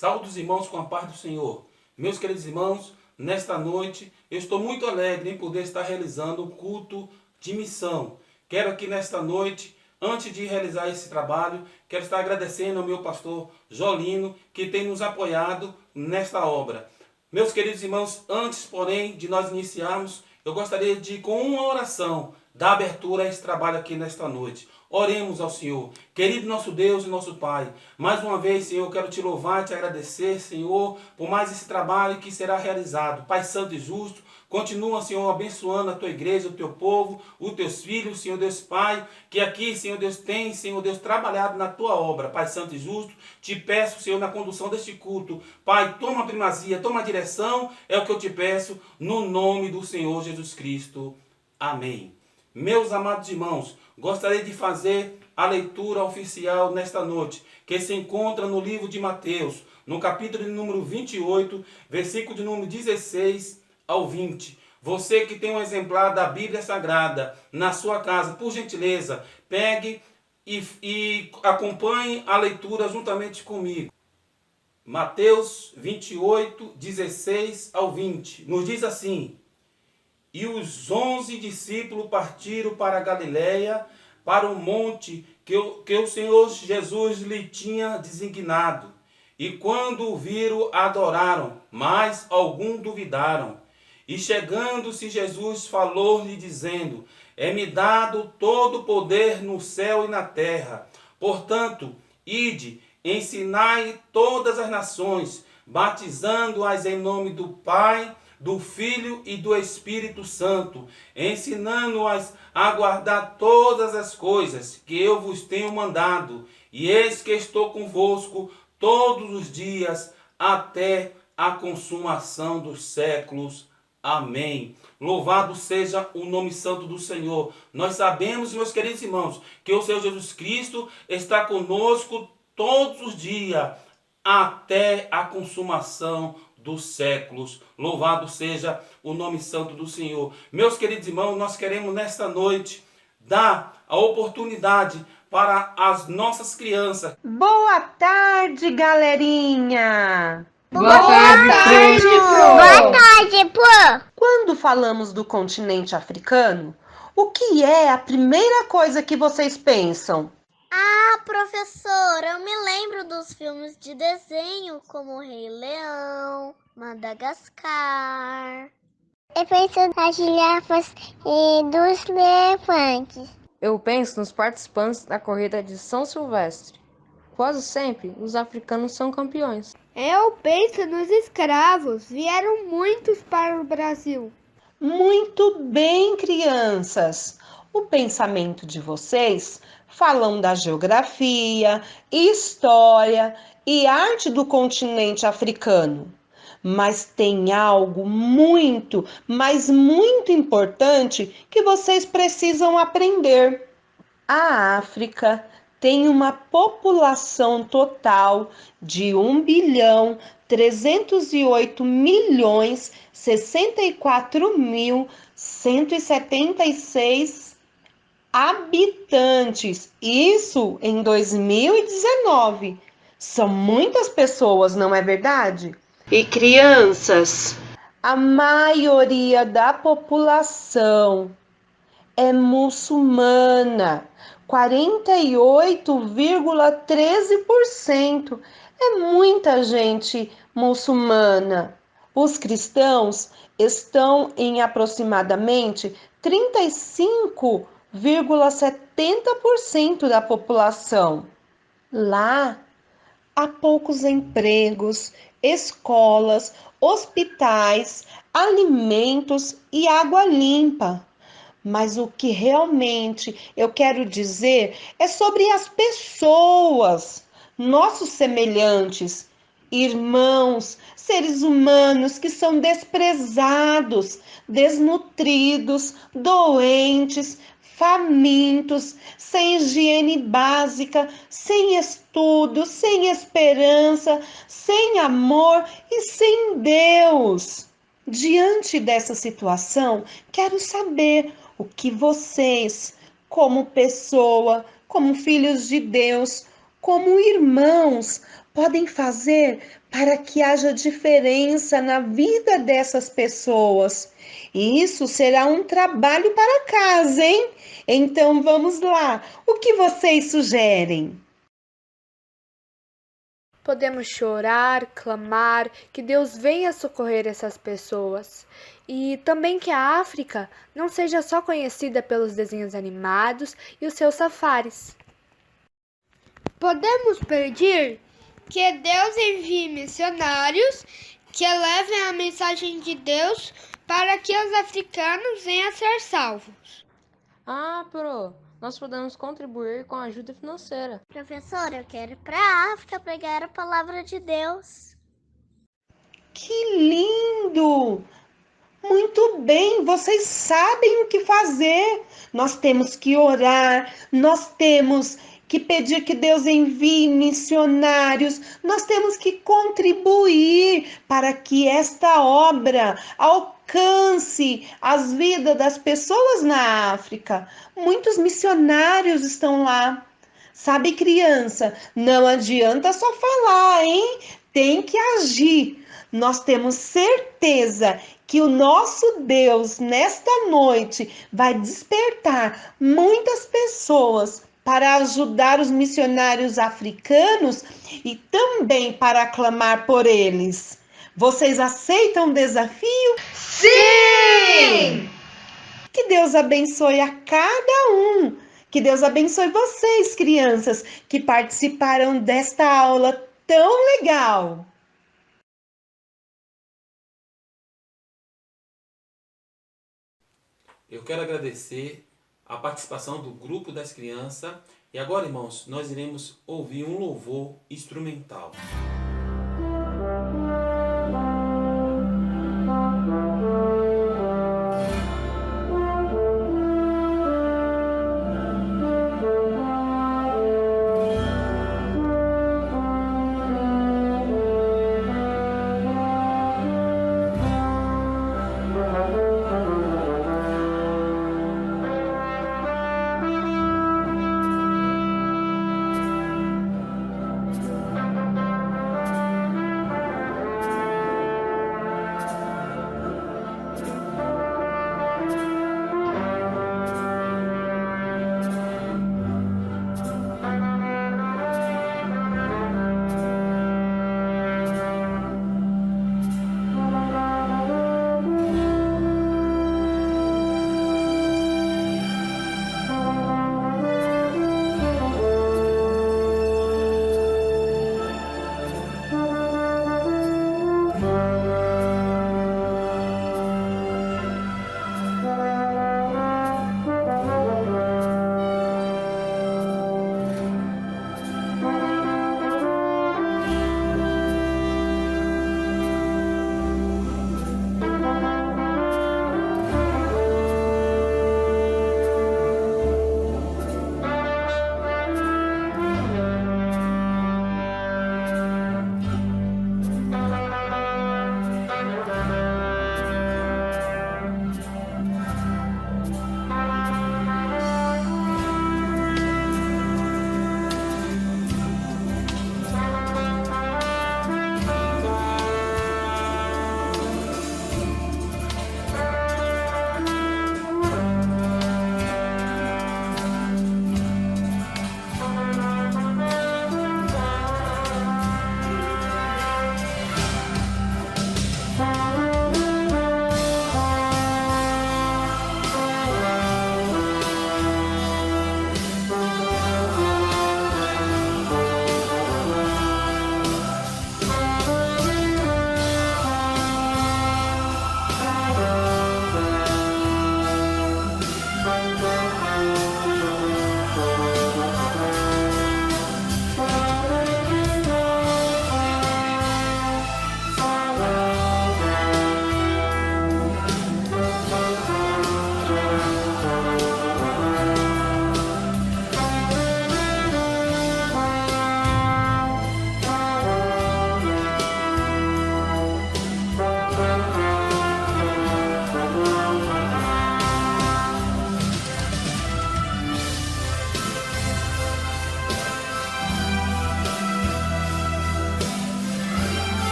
Saúde os irmãos com a paz do Senhor. Meus queridos irmãos, nesta noite eu estou muito alegre em poder estar realizando um culto de missão. Quero aqui nesta noite, antes de realizar esse trabalho, quero estar agradecendo ao meu pastor Jolino, que tem nos apoiado nesta obra. Meus queridos irmãos, antes, porém, de nós iniciarmos, eu gostaria de, com uma oração, dar abertura a esse trabalho aqui nesta noite. Oremos ao Senhor. Querido nosso Deus e nosso Pai, mais uma vez, Senhor, eu quero te louvar e te agradecer, Senhor, por mais esse trabalho que será realizado. Pai Santo e Justo, continua, Senhor, abençoando a tua igreja, o teu povo, os teus filhos, Senhor Deus Pai, que aqui, Senhor Deus, tem, Senhor Deus, trabalhado na tua obra. Pai Santo e Justo, te peço, Senhor, na condução deste culto. Pai, toma a primazia, toma a direção, é o que eu te peço, no nome do Senhor Jesus Cristo. Amém. Meus amados irmãos, gostaria de fazer a leitura oficial nesta noite, que se encontra no livro de Mateus, no capítulo de número 28, versículo de número 16 ao 20. Você que tem um exemplar da Bíblia Sagrada na sua casa, por gentileza, pegue e acompanhe a leitura juntamente comigo. Mateus 28, 16 ao 20, nos diz assim: E os 11 discípulos partiram para a Galiléia, para o monte que o Senhor Jesus lhe tinha designado. E quando o viram, adoraram, mas alguns duvidaram. E chegando-se Jesus, falou-lhe dizendo: É-me dado todo o poder no céu e na terra. Portanto, ide, ensinai todas as nações, batizando-as em nome do Pai, do Filho e do Espírito Santo, ensinando-as a guardar todas as coisas que eu vos tenho mandado. E eis que estou convosco todos os dias, até a consumação dos séculos. Amém. Louvado seja o nome santo do Senhor. Nós sabemos, meus queridos irmãos, que o Senhor Jesus Cristo está conosco todos os dias, até a consumação dos séculos. Louvado seja o nome santo do Senhor. Meus queridos irmãos, nós queremos nesta noite dar a oportunidade para as nossas crianças. Boa tarde, galerinha! Boa tarde, Pro! Boa tarde, Pro! Quando falamos do continente africano, o que é a primeira coisa que vocês pensam? Ah, professora, eu me lembro dos filmes de desenho como o Rei Leão, Madagascar. Eu penso nas girafas e dos elefantes. Eu penso nos participantes da corrida de São Silvestre. Quase sempre, os africanos são campeões. Eu penso nos escravos. Vieram muitos para o Brasil. Muito bem, crianças! O pensamento de vocês falam da geografia, história e arte do continente africano. Mas tem algo muito, mas muito importante que vocês precisam aprender. A África tem uma população total de 1.308.064.176 habitantes. Isso em 2019. São muitas pessoas, não é verdade? E crianças, a maioria da população é muçulmana. 48,13%. É muita gente muçulmana. Os cristãos estão em aproximadamente 35,70% da população. Lá há poucos empregos, escolas, hospitais, alimentos e água limpa. Mas o que realmente eu quero dizer é sobre as pessoas, nossos semelhantes, irmãos, seres humanos que são desprezados, desnutridos, doentes, famintos, sem higiene básica, sem estudo, sem esperança, sem amor e sem Deus. Diante dessa situação, quero saber o que vocês, como pessoa, como filhos de Deus, como irmãos, podem fazer para que haja diferença na vida dessas pessoas. E isso será um trabalho para casa, hein? Então vamos lá. O que vocês sugerem? Podemos chorar, clamar, que Deus venha socorrer essas pessoas. E também que a África não seja só conhecida pelos desenhos animados e os seus safaris. Podemos pedir que Deus envie missionários que levem a mensagem de Deus para que os africanos venham a ser salvos. Ah, nós podemos contribuir com a ajuda financeira. Professora, eu quero ir para a África pregar a palavra de Deus. Que lindo! Muito bem, vocês sabem o que fazer. Nós temos que orar, nós temos que pedir que Deus envie missionários, nós temos que contribuir para que esta obra alcance as vidas das pessoas na África. Muitos missionários estão lá. Sabe, criança, não adianta só falar, hein? Tem que agir. Nós temos certeza que o nosso Deus, nesta noite, vai despertar muitas pessoas para ajudar os missionários africanos e também para clamar por eles. Vocês aceitam o desafio? Sim! Que Deus abençoe a cada um. Que Deus abençoe vocês, crianças, que participaram desta aula tão legal. Eu quero agradecer a participação do grupo das crianças. E agora, irmãos, nós iremos ouvir um louvor instrumental.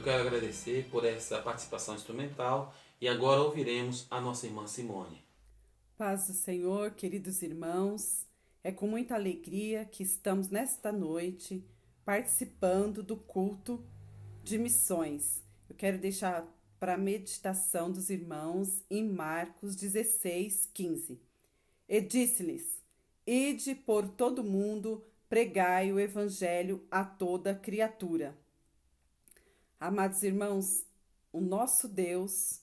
quero agradecer por essa participação instrumental e agora ouviremos a nossa irmã Simone. Paz do Senhor, queridos irmãos, é com muita alegria que estamos nesta noite participando do culto de missões. Eu quero deixar para a meditação dos irmãos em Marcos 16:15. E disse-lhes: Ide por todo mundo, pregai o evangelho a toda criatura. Amados irmãos, o nosso Deus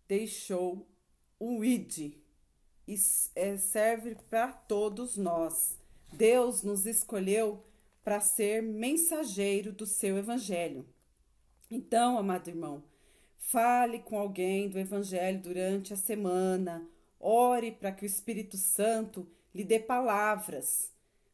deixou o ide e serve para todos nós. Deus nos escolheu para ser mensageiro do seu evangelho. Então, amado irmão, fale com alguém do evangelho durante a semana, ore para que o Espírito Santo lhe dê palavras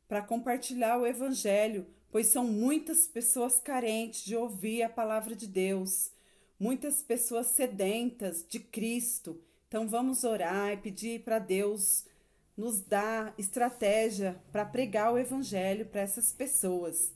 para compartilhar o evangelho, pois são muitas pessoas carentes de ouvir a palavra de Deus, muitas pessoas sedentas de Cristo. Então vamos orar e pedir para Deus nos dar estratégia para pregar o evangelho para essas pessoas.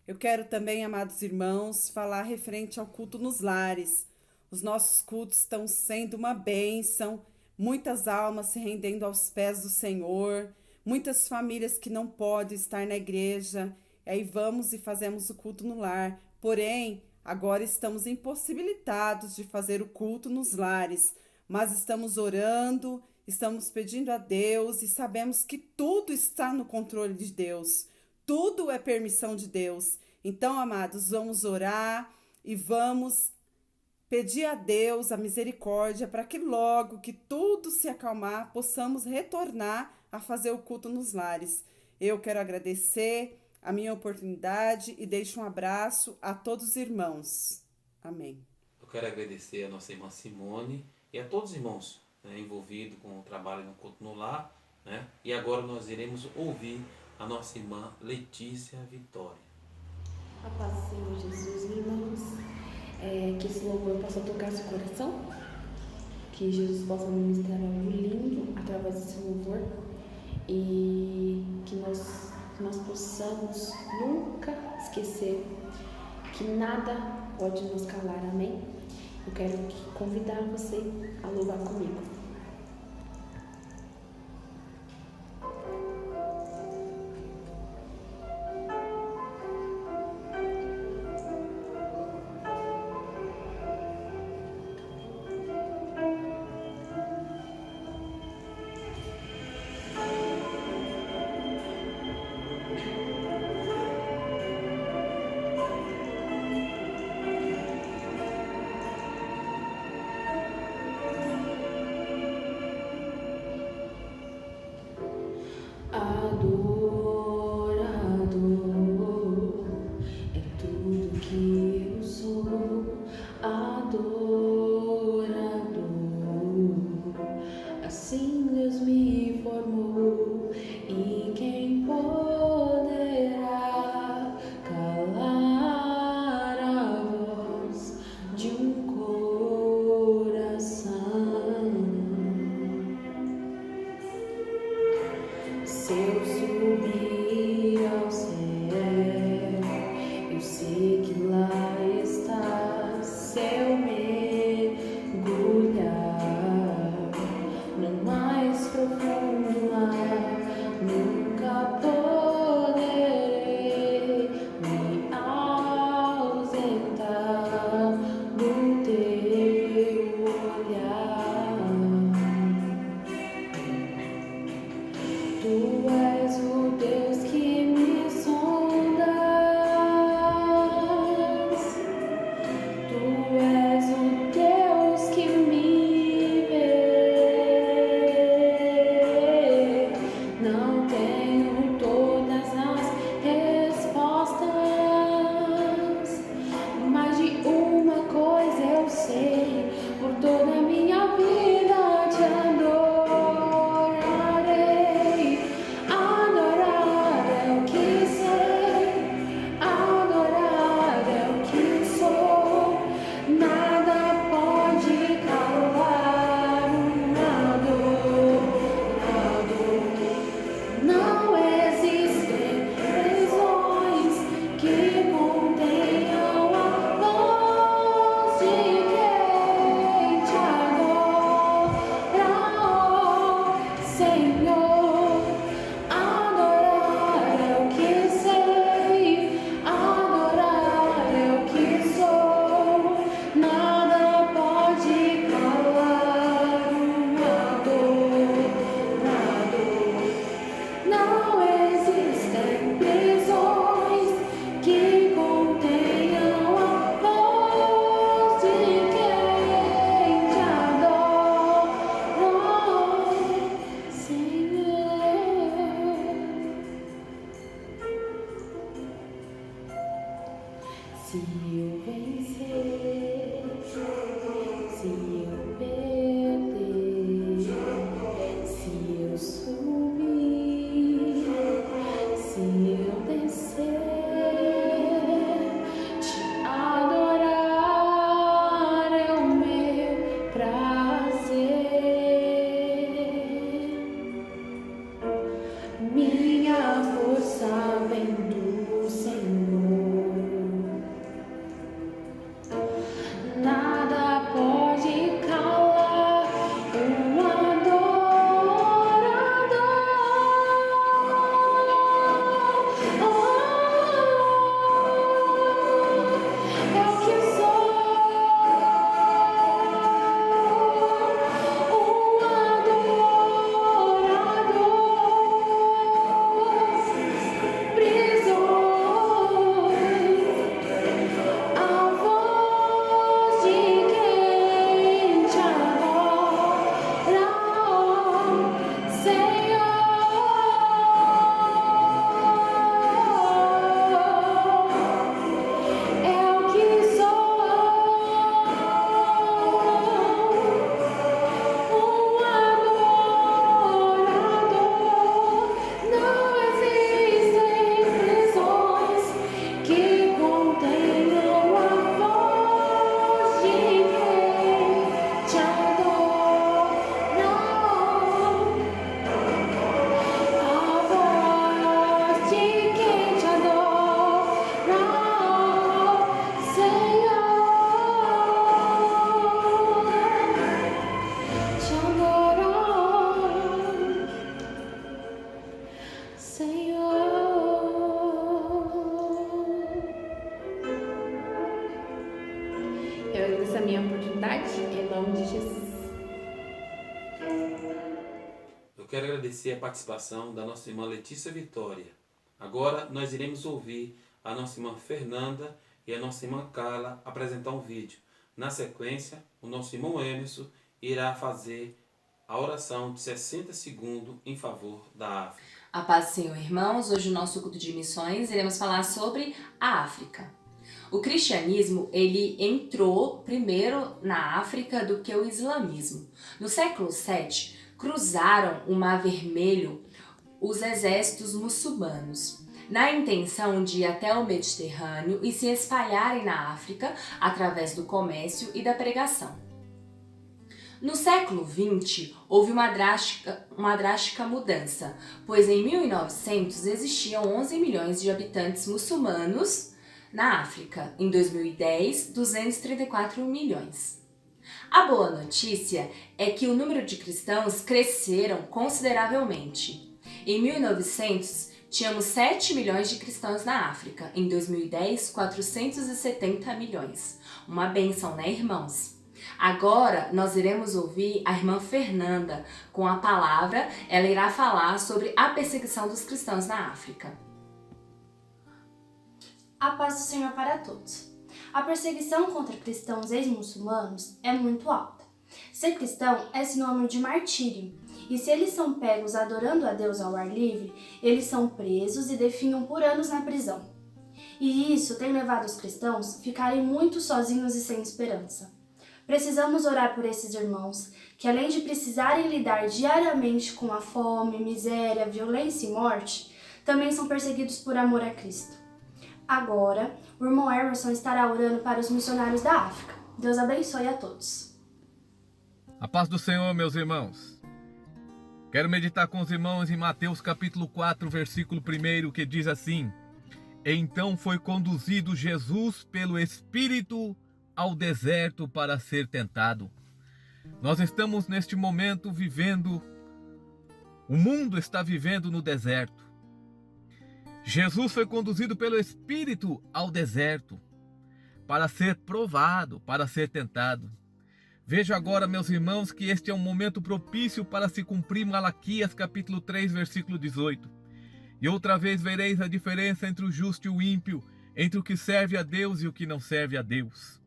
Eu quero também, amados irmãos, falar referente ao culto nos lares. Os nossos cultos estão sendo uma bênção, muitas almas se rendendo aos pés do Senhor, muitas famílias que não podem estar na igreja, e aí vamos e fazemos o culto no lar. Porém, agora estamos impossibilitados de fazer o culto nos lares, mas estamos orando, estamos pedindo a Deus e sabemos que tudo está no controle de Deus, tudo é permissão de Deus. Então, amados, vamos orar e vamos pedir a Deus a misericórdia para que logo que tudo se acalmar, possamos retornar a fazer o culto nos lares. Eu quero agradecer a minha oportunidade e deixo um abraço a todos os irmãos. Amém. Eu quero agradecer a nossa irmã Simone e a todos os irmãos envolvidos com o trabalho no culto no lar. E agora nós iremos ouvir a nossa irmã Letícia Vitória. A paz do Senhor Jesus, irmãos. Que esse louvor possa tocar seu coração, que Jesus possa ministrar algo lindo através desse louvor e que nós possamos nunca esquecer que nada pode nos calar, amém? Eu quero convidar você a louvar comigo. Tu és Senhor, adorar é o que sei, adorar é o que sou, nada pode calar um adorador. Não existem prisões que contenham a voz de quem te adora, Senhor. Se eu vencer, se eu perder, se eu subir, se eu descer, te adorar é o meu prazer. Minha força vem do Senhor. Nada pode calar um adorador. É o que sou, um adorador. Prisões, a voz de quem te adora, Senhor. É o que sou, um adorador. Não existem prisões que contenham a voz de quem te adora, a voz de quem te adora, Senhor, te adora, Senhor. Eu agradeço a minha oportunidade em nome de Jesus. Eu quero agradecer a participação da nossa irmã Letícia Vitória. Agora nós iremos ouvir a nossa irmã Fernanda e a nossa irmã Carla apresentar um vídeo. Na sequência, o nosso irmão Emerson irá fazer a oração de 60 segundos em favor da África. A paz do Senhor, irmãos. Hoje no nosso culto de missões iremos falar sobre a África. O cristianismo, ele entrou primeiro na África do que o islamismo. No século VII, cruzaram o Mar Vermelho os exércitos muçulmanos, na intenção de ir até o Mediterrâneo e se espalharem na África através do comércio e da pregação. No século XX, houve uma drástica mudança, pois em 1900 existiam 11 milhões de habitantes muçulmanos na África. Em 2010, 234 milhões. A boa notícia é que o número de cristãos cresceram consideravelmente. Em 1900, tínhamos 7 milhões de cristãos na África. Em 2010, 470 milhões. Uma bênção, né, irmãos? Agora, nós iremos ouvir a irmã Fernanda com a palavra. Ela irá falar sobre a perseguição dos cristãos na África. A paz do Senhor para todos. A perseguição contra cristãos ex-muçulmanos é muito alta. Ser cristão é sinônimo de martírio, e se eles são pegos adorando a Deus ao ar livre, eles são presos e definham por anos na prisão. E isso tem levado os cristãos a ficarem muito sozinhos e sem esperança. Precisamos orar por esses irmãos, que além de precisarem lidar diariamente com a fome, miséria, violência e morte, também são perseguidos por amor a Cristo. Agora, o irmão Emerson estará orando para os missionários da África. Deus abençoe a todos. A paz do Senhor, meus irmãos. Quero meditar com os irmãos em Mateus capítulo 4, versículo 1, que diz assim: Então foi conduzido Jesus pelo Espírito ao deserto para ser tentado. Nós estamos neste momento vivendo O mundo está vivendo no deserto. Jesus foi conduzido pelo Espírito ao deserto para ser provado, para ser tentado. Vejo agora, meus irmãos, que este é um momento propício para se cumprir Malaquias capítulo 3, versículo 18. E outra vez vereis a diferença entre o justo e o ímpio, entre o que serve a Deus e o que não serve a Deus.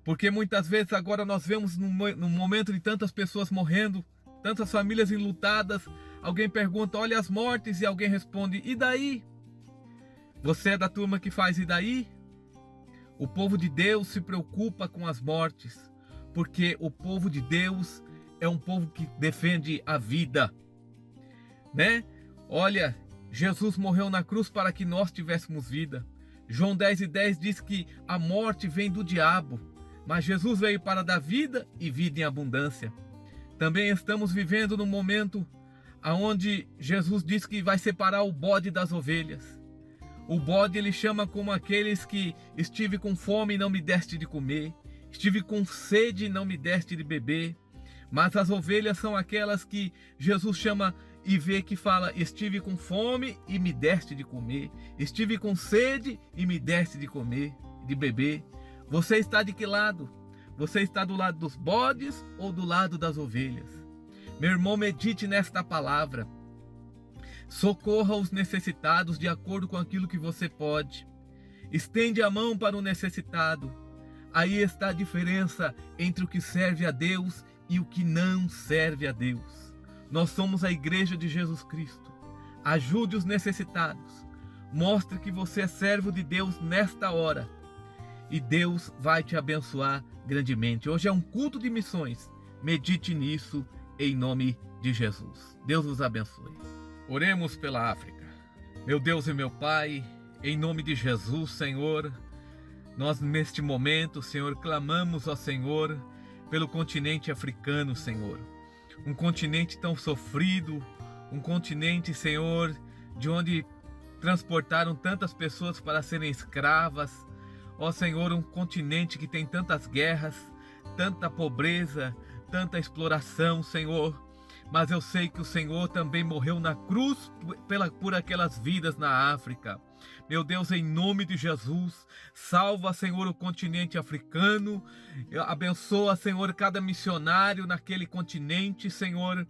Porque muitas vezes agora nós vemos num momento de tantas pessoas morrendo, tantas famílias enlutadas, alguém pergunta, olha as mortes, e alguém responde, e daí? Você é da turma que faz e daí? O povo de Deus se preocupa com as mortes, porque o povo de Deus é um povo que defende a vida, né? Olha, Jesus morreu na cruz para que nós tivéssemos vida. João 10:10 diz que a morte vem do diabo, mas Jesus veio para dar vida e vida em abundância. Também estamos vivendo num momento onde Jesus diz que vai separar o bode das ovelhas. O bode ele chama como aqueles que estive com fome e não me deste de comer, estive com sede e não me deste de beber. Mas as ovelhas são aquelas que Jesus chama e vê que fala, estive com fome e me deste de comer, estive com sede e me deste de comer, de beber. Você está de que lado? Você está do lado dos bodes ou do lado das ovelhas? Meu irmão, medite nesta palavra. Socorra os necessitados de acordo com aquilo que você pode. Estende a mão para o necessitado. Aí está a diferença entre o que serve a Deus e o que não serve a Deus. Nós somos a igreja de Jesus Cristo. Ajude os necessitados. Mostre que você é servo de Deus nesta hora. E Deus vai te abençoar grandemente. Hoje é um culto de missões. Medite nisso em nome de Jesus. Deus vos abençoe. Oremos pela África. Meu Deus e meu Pai, em nome de Jesus, Senhor, nós neste momento, Senhor, clamamos ao Senhor pelo continente africano, Senhor. Um continente tão sofrido, um continente, Senhor, de onde transportaram tantas pessoas para serem escravas. Ó Senhor, um continente que tem tantas guerras, tanta pobreza, tanta exploração, Senhor. Mas eu sei que o Senhor também morreu na cruz por aquelas vidas na África. Meu Deus, em nome de Jesus, salva, Senhor, o continente africano. Abençoa, Senhor, cada missionário naquele continente, Senhor.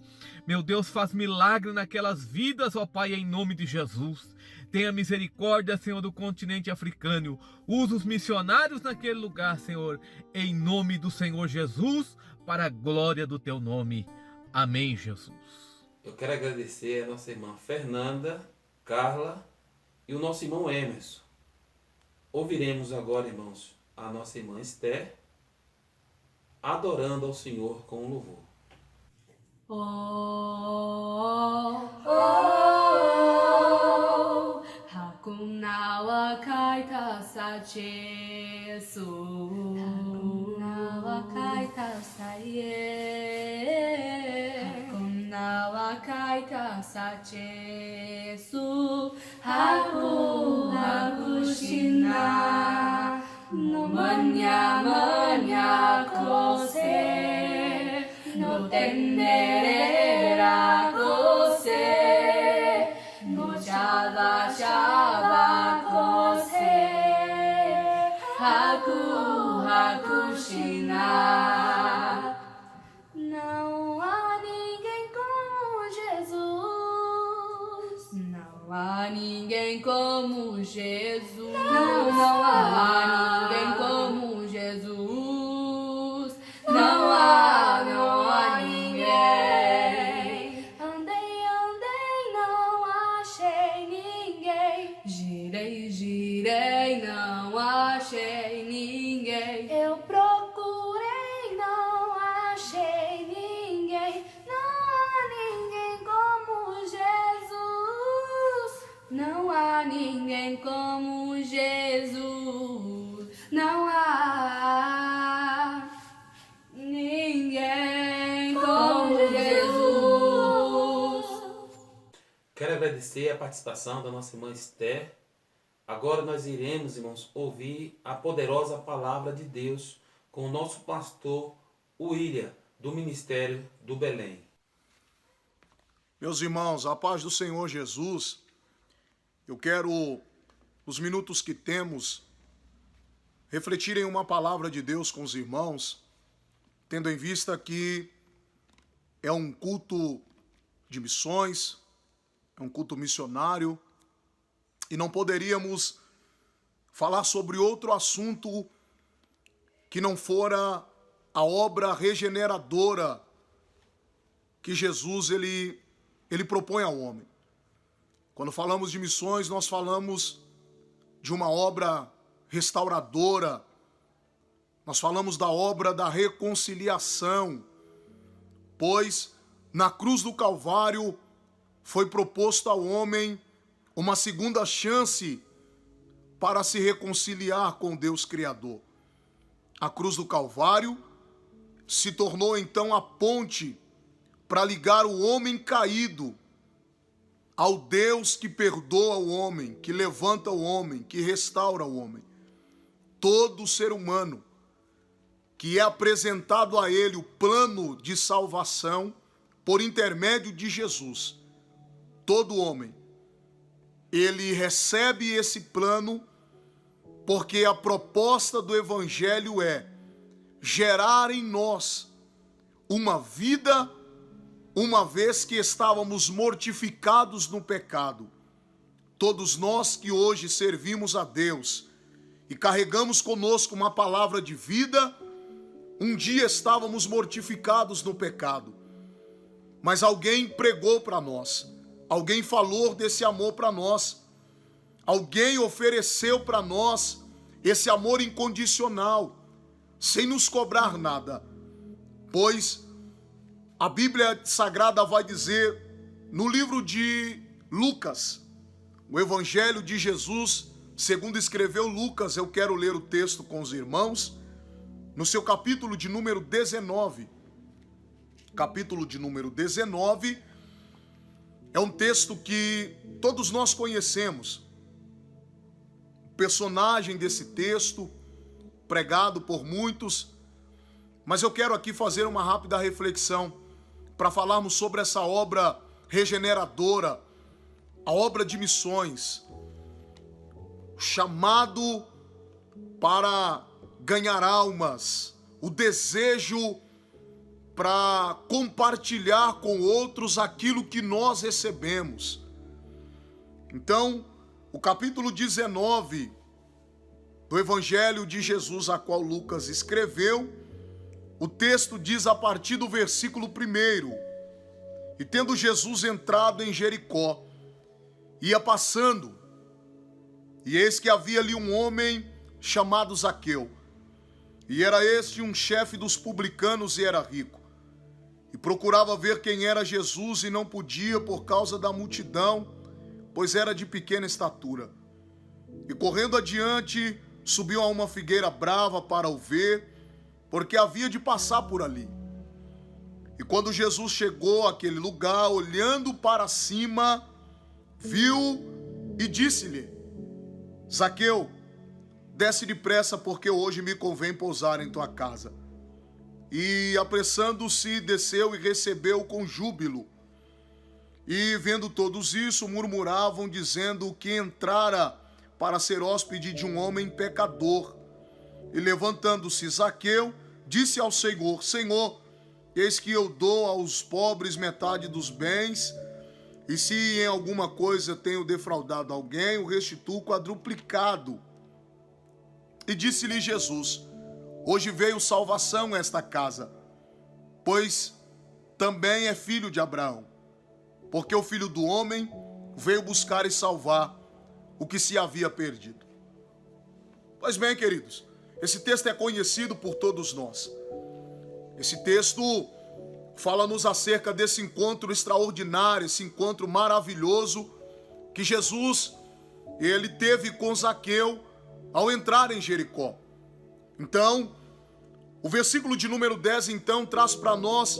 Meu Deus, faz milagre naquelas vidas, ó Pai, em nome de Jesus. Tenha misericórdia, Senhor, do continente africano. Usa os missionários naquele lugar, Senhor, em nome do Senhor Jesus, para a glória do Teu nome. Amém, Jesus. Eu quero agradecer a nossa irmã Fernanda, Carla e o nosso irmão Emerson. Ouviremos agora, irmãos, a nossa irmã Esther adorando ao Senhor com louvor. Hakuna wakaita sa Jesu, hakuna wakaita sa hakuna wakaita sa Jesu, hakushina no manya kose no tenderera kose no java kose hakushina. Não há ninguém como Jesus. Não há ninguém como Jesus. Não há ninguém como Jesus. Não há ninguém. Andei, não achei ninguém. Girei, não achei ninguém. Eu procurei, não achei ninguém. Não há ninguém como Jesus. Não há ninguém como Jesus. Não há ninguém como Jesus. Quero agradecer a participação da nossa irmã Esther. Agora nós iremos, irmãos, ouvir a poderosa palavra de Deus com o nosso pastor William, do Ministério do Belém. Meus irmãos, a paz do Senhor Jesus, eu quero, nos minutos que temos, refletir em uma palavra de Deus com os irmãos, tendo em vista que é um culto de missões, é um culto missionário, e não poderíamos falar sobre outro assunto que não fora a obra regeneradora que Jesus ele propõe ao homem. Quando falamos de missões, nós falamos de uma obra restauradora, nós falamos da obra da reconciliação, pois na cruz do Calvário foi proposto ao homem uma segunda chance para se reconciliar com Deus Criador. A cruz do Calvário se tornou então a ponte para ligar o homem caído ao Deus que perdoa o homem, que levanta o homem, que restaura o homem. Todo ser humano que é apresentado a ele o plano de salvação por intermédio de Jesus, todo homem, ele recebe esse plano porque a proposta do Evangelho é gerar em nós uma vida, uma vez que estávamos mortificados no pecado. Todos nós que hoje servimos a Deus e carregamos conosco uma palavra de vida, um dia estávamos mortificados no pecado. Mas alguém pregou para nós, alguém falou desse amor para nós, alguém ofereceu para nós esse amor incondicional, sem nos cobrar nada, pois a Bíblia Sagrada vai dizer no livro de Lucas, o Evangelho de Jesus, segundo escreveu Lucas, eu quero ler o texto com os irmãos, no seu capítulo de número 19. Capítulo de número 19 é um texto que todos nós conhecemos. O personagem desse texto, pregado por muitos, mas eu quero aqui fazer uma rápida reflexão para falarmos sobre essa obra regeneradora, a obra de missões, chamado para ganhar almas, o desejo para compartilhar com outros aquilo que nós recebemos. Então, o capítulo 19 do Evangelho de Jesus, a qual Lucas escreveu, o texto diz a partir do versículo 1: E tendo Jesus entrado em Jericó, ia passando, e eis que havia ali um homem chamado Zaqueu, e era este um chefe dos publicanos e era rico, e procurava ver quem era Jesus e não podia por causa da multidão, pois era de pequena estatura. E correndo adiante, subiu a uma figueira brava para o ver, porque havia de passar por ali. E quando Jesus chegou àquele lugar, olhando para cima, viu e disse-lhe: Zaqueu, desce depressa, porque hoje me convém pousar em tua casa. E apressando-se, desceu e recebeu com júbilo. E vendo todos isso, murmuravam, dizendo que entrara para ser hóspede de um homem pecador. E levantando-se Zaqueu, disse ao Senhor: Senhor, eis que eu dou aos pobres metade dos bens, e se em alguma coisa tenho defraudado alguém, o restituo quadruplicado. E disse-lhe Jesus: Hoje veio salvação a esta casa, pois também é filho de Abraão, porque o Filho do Homem veio buscar e salvar o que se havia perdido. Pois bem, queridos, esse texto é conhecido por todos nós. Esse texto fala-nos acerca desse encontro extraordinário, esse encontro maravilhoso que Jesus, ele teve com Zaqueu ao entrar em Jericó. Então, o versículo de número 10, então, traz para nós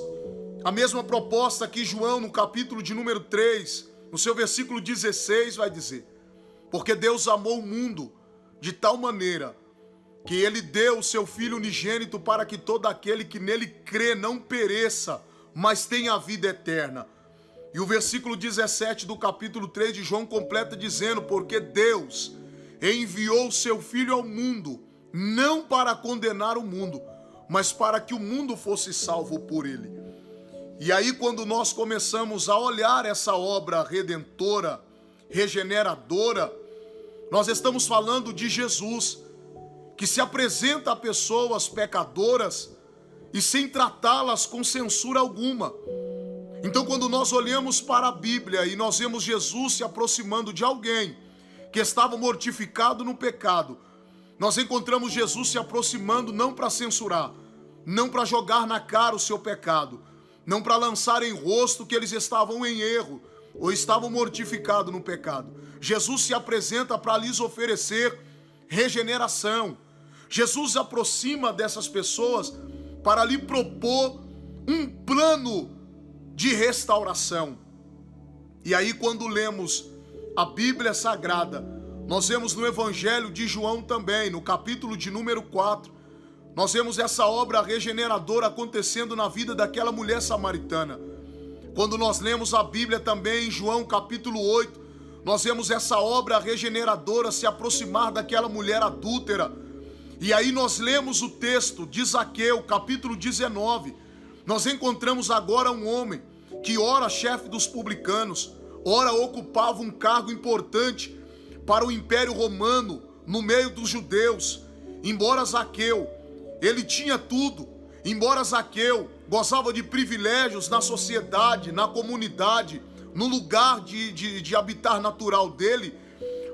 a mesma proposta que João, no capítulo de número 3, no seu versículo 16, vai dizer: Porque Deus amou o mundo de tal maneira que ele deu o seu Filho unigênito para que todo aquele que nele crê não pereça, mas tenha a vida eterna. E o versículo 17 do capítulo 3 de João completa dizendo: porque Deus enviou o seu Filho ao mundo, não para condenar o mundo, mas para que o mundo fosse salvo por ele. E aí, quando nós começamos a olhar essa obra redentora, regeneradora, nós estamos falando de Jesus, que se apresenta a pessoas pecadoras e sem tratá-las com censura alguma. Então, quando nós olhamos para a Bíblia e nós vemos Jesus se aproximando de alguém que estava mortificado no pecado, nós encontramos Jesus se aproximando não para censurar, não para jogar na cara o seu pecado, não para lançar em rosto que eles estavam em erro ou estavam mortificados no pecado. Jesus se apresenta para lhes oferecer regeneração. Jesus se aproxima dessas pessoas para lhe propor um plano de restauração. E aí, quando lemos a Bíblia Sagrada, nós vemos no Evangelho de João também, no capítulo de número 4, nós vemos essa obra regeneradora acontecendo na vida daquela mulher samaritana. Quando nós lemos a Bíblia também em João capítulo 8, nós vemos essa obra regeneradora se aproximar daquela mulher adúltera. E aí nós lemos o texto de Zaqueu, capítulo 19. Nós encontramos agora um homem que ora chefe dos publicanos, ora ocupava um cargo importante para o Império Romano no meio dos judeus. Embora Zaqueu, ele tinha tudo, embora Zaqueu gozava de privilégios na sociedade, na comunidade, no lugar de habitar natural dele,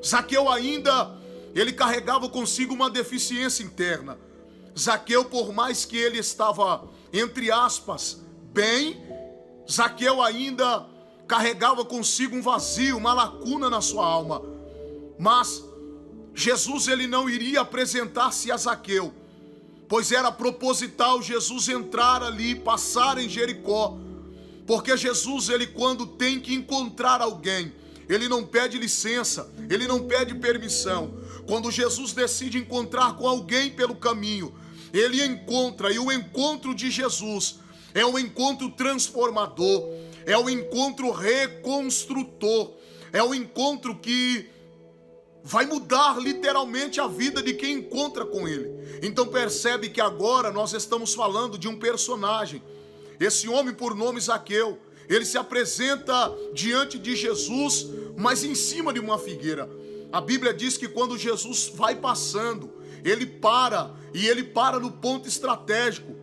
Zaqueu ainda, ele carregava consigo uma deficiência interna. Zaqueu, por mais que ele estava, entre aspas, bem, Zaqueu ainda carregava consigo um vazio, uma lacuna na sua alma. Mas Jesus, ele não iria apresentar-se a Zaqueu, pois era proposital Jesus entrar ali, passar em Jericó, porque Jesus, ele quando tem que encontrar alguém, ele não pede licença, ele não pede permissão. Quando Jesus decide encontrar com alguém pelo caminho, ele encontra, e o encontro de Jesus é um encontro transformador, é um encontro reconstrutor, é um encontro que vai mudar literalmente a vida de quem encontra com ele. Então percebe que agora nós estamos falando de um personagem. Esse homem por nome Zaqueu, ele se apresenta diante de Jesus, mas em cima de uma figueira. A Bíblia diz que quando Jesus vai passando, ele para, e ele para no ponto estratégico.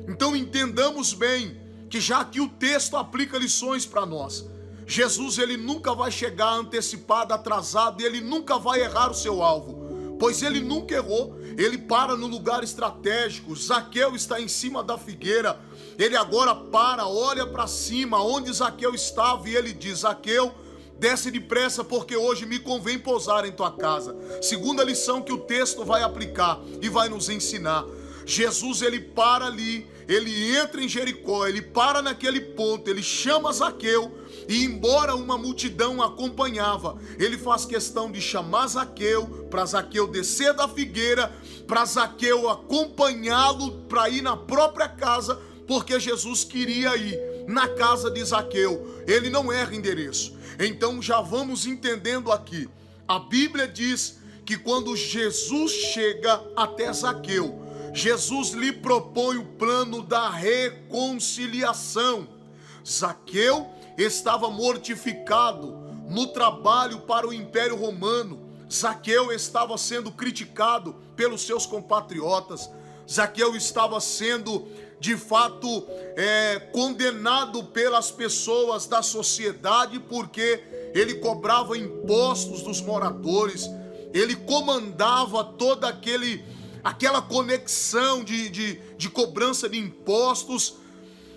Então entendamos bem que já aqui o texto aplica lições para nós. Jesus, ele nunca vai chegar antecipado, atrasado, e ele nunca vai errar o seu alvo, pois ele nunca errou. Ele para no lugar estratégico. Zaqueu está em cima da figueira, ele agora para, olha para cima onde Zaqueu estava, e ele diz: Zaqueu, desce depressa, porque hoje me convém pousar em tua casa. Segunda lição que o texto vai aplicar e vai nos ensinar. Jesus, ele para ali, ele entra em Jericó, ele para naquele ponto, ele chama Zaqueu, e embora uma multidão acompanhava, ele faz questão de chamar Zaqueu, para Zaqueu descer da figueira, para Zaqueu acompanhá-lo para ir na própria casa, porque Jesus queria ir na casa de Zaqueu. Ele não erra endereço. Então já vamos entendendo aqui. A Bíblia diz que quando Jesus chega até Zaqueu, Jesus lhe propõe o plano da reconciliação. Zaqueu estava mortificado no trabalho para o Império Romano. Zaqueu estava sendo criticado pelos seus compatriotas. Zaqueu estava sendo, de fato, condenado pelas pessoas da sociedade, porque ele cobrava impostos dos moradores, ele comandava toda aquela conexão de cobrança de impostos.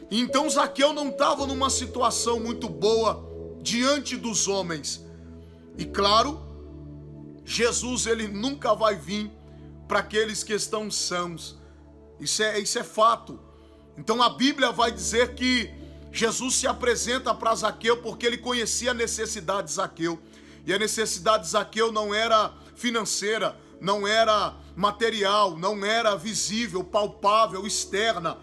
Então Zaqueu não estava numa situação muito boa diante dos homens. E claro, Jesus, ele nunca vai vir para aqueles que estão sãos. Isso é fato. Então a Bíblia vai dizer que Jesus se apresenta para Zaqueu porque ele conhecia a necessidade de Zaqueu. E a necessidade de Zaqueu não era financeira, não era material, não era visível, palpável, externa.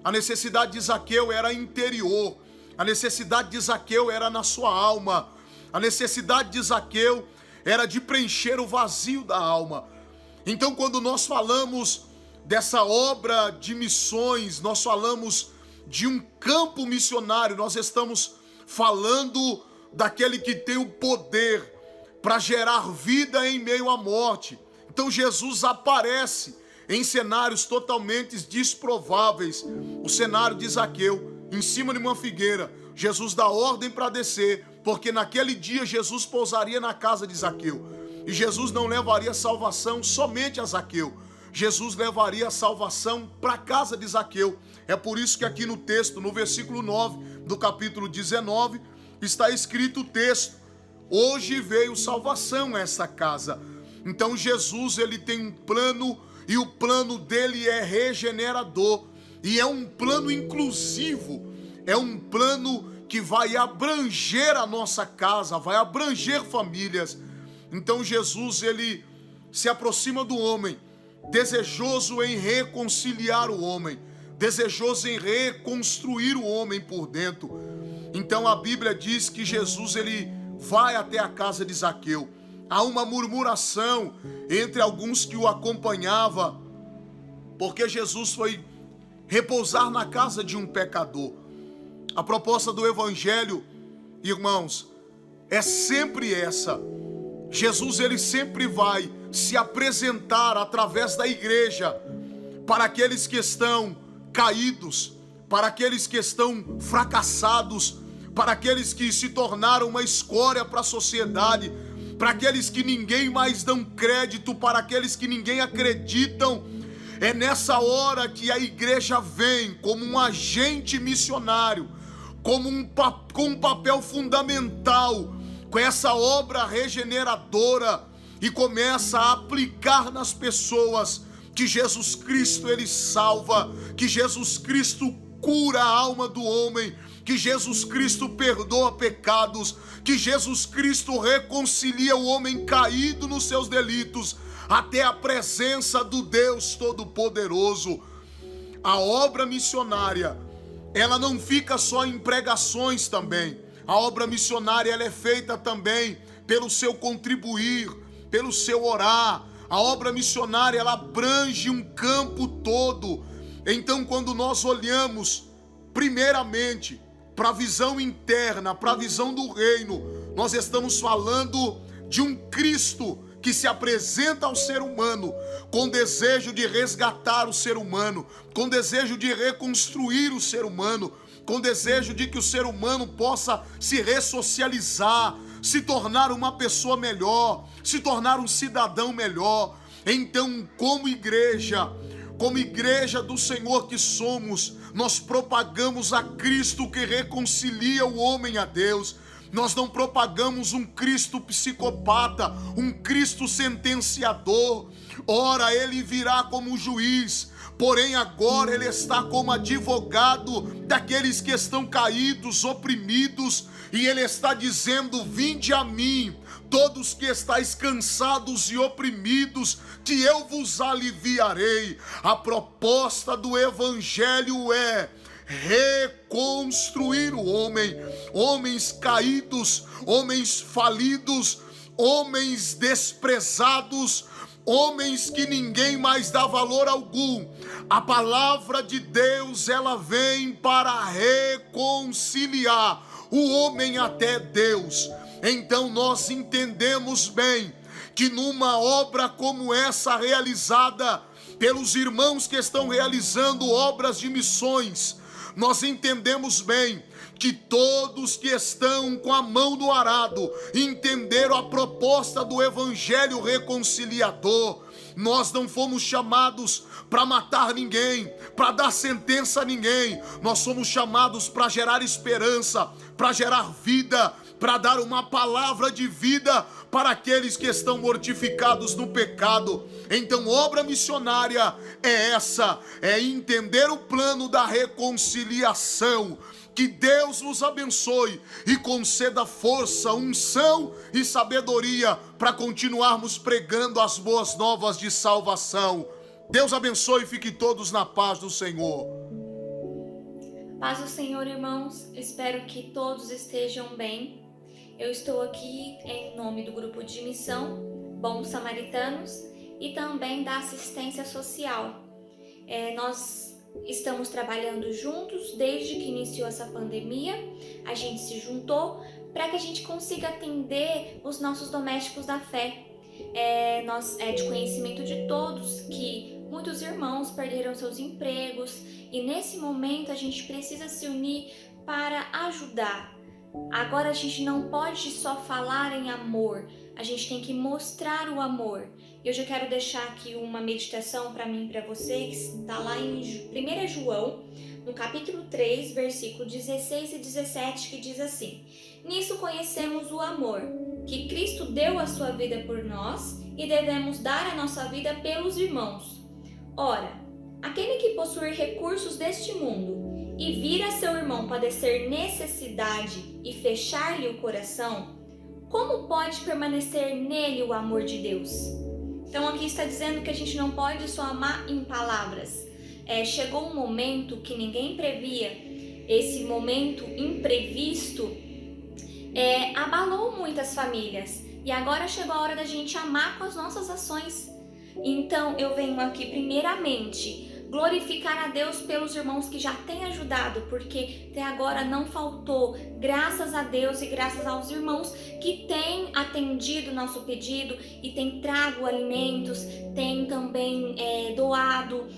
A necessidade de Zaqueu era interior. A necessidade de Zaqueu era na sua alma. A necessidade de Zaqueu era de preencher o vazio da alma. Então, quando nós falamos dessa obra de missões, nós falamos de um campo missionário, nós estamos falando daquele que tem o poder para gerar vida em meio à morte. Então Jesus aparece em cenários totalmente desprováveis. O cenário de Zaqueu, em cima de uma figueira. Jesus dá ordem para descer, porque naquele dia Jesus pousaria na casa de Zaqueu. E Jesus não levaria salvação somente a Zaqueu. Jesus levaria a salvação para a casa de Zaqueu. É por isso que aqui no texto, no versículo 9 do capítulo 19, está escrito o texto: hoje veio salvação a essa casa. Então Jesus, ele tem um plano, e o plano dele é regenerador. E é um plano inclusivo. É um plano que vai abranger a nossa casa, vai abranger famílias. Então Jesus, ele se aproxima do homem, desejoso em reconciliar o homem, desejoso em reconstruir o homem por dentro. Então a Bíblia diz que Jesus, ele vai até a casa de Zaqueu. Há uma murmuração entre alguns que o acompanhavam, porque Jesus foi repousar na casa de um pecador. A proposta do Evangelho, irmãos, é sempre essa. Jesus, ele sempre vai se apresentar através da igreja para aqueles que estão caídos, para aqueles que estão fracassados, para aqueles que se tornaram uma escória para a sociedade, para aqueles que ninguém mais dão crédito, para aqueles que ninguém acreditam. É nessa hora que a igreja vem como um agente missionário, com um papel fundamental, com essa obra regeneradora, e começa a aplicar nas pessoas que Jesus Cristo, ele salva, que Jesus Cristo cura a alma do homem, que Jesus Cristo perdoa pecados, que Jesus Cristo reconcilia o homem caído nos seus delitos até a presença do Deus Todo-Poderoso. A obra missionária, ela não fica só em pregações também. A obra missionária, ela é feita também pelo seu contribuir, pelo seu orar. A obra missionária, ela abrange um campo todo. Então, quando nós olhamos primeiramente para a visão interna, para a visão do reino, nós estamos falando de um Cristo que se apresenta ao ser humano com desejo de resgatar o ser humano, com desejo de reconstruir o ser humano, com desejo de que o ser humano possa se ressocializar, se tornar uma pessoa melhor, se tornar um cidadão melhor. Então, como igreja do Senhor que somos, nós propagamos a Cristo que reconcilia o homem a Deus. Nós não propagamos um Cristo psicopata, um Cristo sentenciador. Ora, ele virá como juiz, porém agora ele está como advogado daqueles que estão caídos, oprimidos, e ele está dizendo: vinde a mim, todos que estáis cansados e oprimidos, que eu vos aliviarei. A proposta do Evangelho é reconstruir o homem, homens caídos, homens falidos, homens desprezados, homens que ninguém mais dá valor algum. A palavra de Deus, ela vem para reconciliar o homem até Deus. Então nós entendemos bem que numa obra como essa, realizada pelos irmãos que estão realizando obras de missões, nós entendemos bem que todos que estão com a mão no arado entenderam a proposta do Evangelho reconciliador. Nós não fomos chamados para matar ninguém, para dar sentença a ninguém. Nós somos chamados para gerar esperança, para gerar vida, para dar uma palavra de vida para aqueles que estão mortificados no pecado. Então, obra missionária é essa, é entender o plano da reconciliação. Que Deus nos abençoe e conceda força, unção e sabedoria para continuarmos pregando as boas novas de salvação. Deus abençoe e fiquem todos na paz do Senhor. Paz do Senhor, irmãos. Espero que todos estejam bem. Eu estou aqui em nome do grupo de missão Bons Samaritanos e também da assistência social. Nós estamos trabalhando juntos desde que iniciou essa pandemia. A gente se juntou para que a gente consiga atender os nossos domésticos da fé. É de conhecimento de todos que muitos irmãos perderam seus empregos e nesse momento a gente precisa se unir para ajudar. Agora a gente não pode só falar em amor, a gente tem que mostrar o amor. E hoje eu quero deixar aqui uma meditação para mim e para vocês, está lá em 1 João, no capítulo 3, versículo 16 e 17, que diz assim: Nisso conhecemos o amor, que Cristo deu a sua vida por nós e devemos dar a nossa vida pelos irmãos. Ora, aquele que possui recursos deste mundo e vir a seu irmão padecer necessidade e fechar-lhe o coração, como pode permanecer nele o amor de Deus? Então aqui está dizendo que a gente não pode só amar em palavras. Chegou um momento que ninguém previa, esse momento imprevisto abalou muitas famílias e agora chegou a hora da gente amar com as nossas ações. Então eu venho aqui primeiramente glorificar a Deus pelos irmãos que já têm ajudado, porque até agora não faltou, graças a Deus e graças aos irmãos que têm atendido o nosso pedido e têm trago alimentos, têm também doado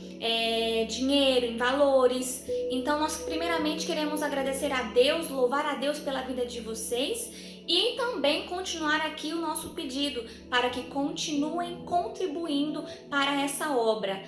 dinheiro em valores. Então nós primeiramente queremos agradecer a Deus, louvar a Deus pela vida de vocês e também continuar aqui o nosso pedido para que continuem contribuindo para essa obra.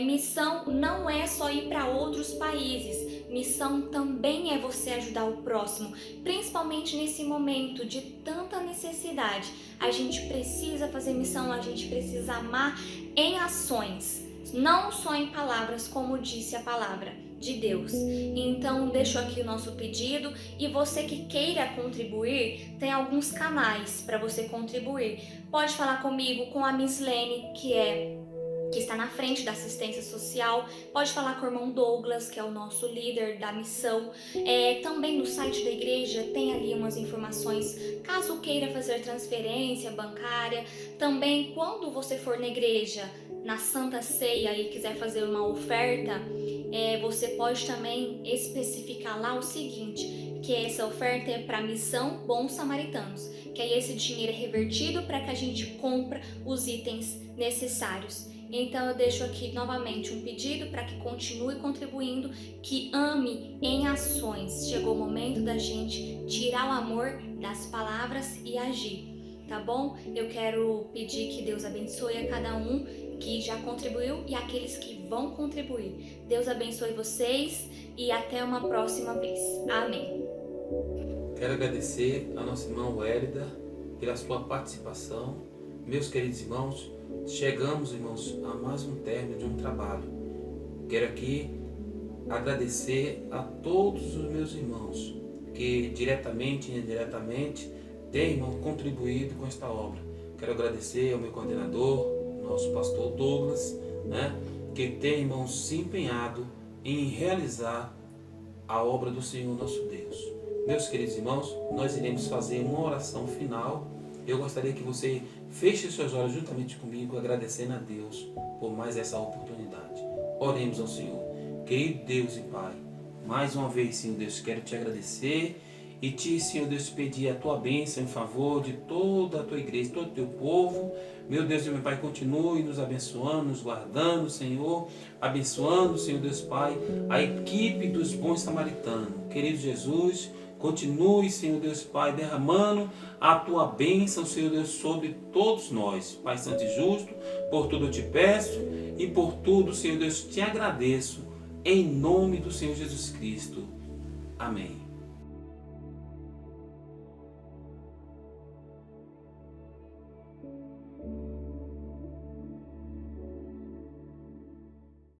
Missão não é só ir para outros países, missão também é você ajudar o próximo, principalmente nesse momento de tanta necessidade. A gente precisa fazer missão, a gente precisa amar em ações, não só em palavras, como disse a palavra de Deus. Então deixo aqui o nosso pedido e você que queira contribuir, tem alguns canais para você contribuir. Pode falar comigo, com a Miss Lene, que está na frente da assistência social. Pode falar com o irmão Douglas, que é o nosso líder da missão. Também no site da igreja tem ali umas informações, caso queira fazer transferência bancária. Também quando você for na igreja, na Santa Ceia e quiser fazer uma oferta, você pode também especificar lá o seguinte, que essa oferta é para a missão Bons Samaritanos, que aí esse dinheiro é revertido para que a gente compre os itens necessários. Então eu deixo aqui novamente um pedido para que continue contribuindo, que ame em ações. Chegou o momento da gente tirar o amor das palavras e agir, tá bom? Eu quero pedir que Deus abençoe a cada um que já contribuiu e aqueles que vão contribuir. Deus abençoe vocês e até uma próxima vez. Amém. Quero agradecer a nossa irmã Wélida pela sua participação. Meus queridos irmãos, chegamos, irmãos, a mais um término de um trabalho. Quero aqui agradecer a todos os meus irmãos que diretamente e indiretamente têm, irmão, contribuído com esta obra. Quero agradecer ao meu coordenador, nosso pastor Douglas, que tem, irmãos, se empenhado em realizar a obra do Senhor nosso Deus. Meus queridos irmãos, nós iremos fazer uma oração final. Eu gostaria que você feche seus olhos juntamente comigo, agradecendo a Deus por mais essa oportunidade. Oremos ao Senhor. Querido Deus e Pai, mais uma vez, Senhor Deus, quero te agradecer e te, Senhor Deus, pedir a tua bênção em favor de toda a tua igreja, todo o teu povo. Meu Deus e meu Pai, continue nos abençoando, nos guardando, Senhor, abençoando, Senhor Deus Pai, a equipe dos Bons Samaritanos. Querido Jesus, continue, Senhor Deus Pai, derramando a tua bênção, Senhor Deus, sobre todos nós. Pai Santo e Justo, por tudo eu te peço e por tudo, Senhor Deus, te agradeço, em nome do Senhor Jesus Cristo. Amém.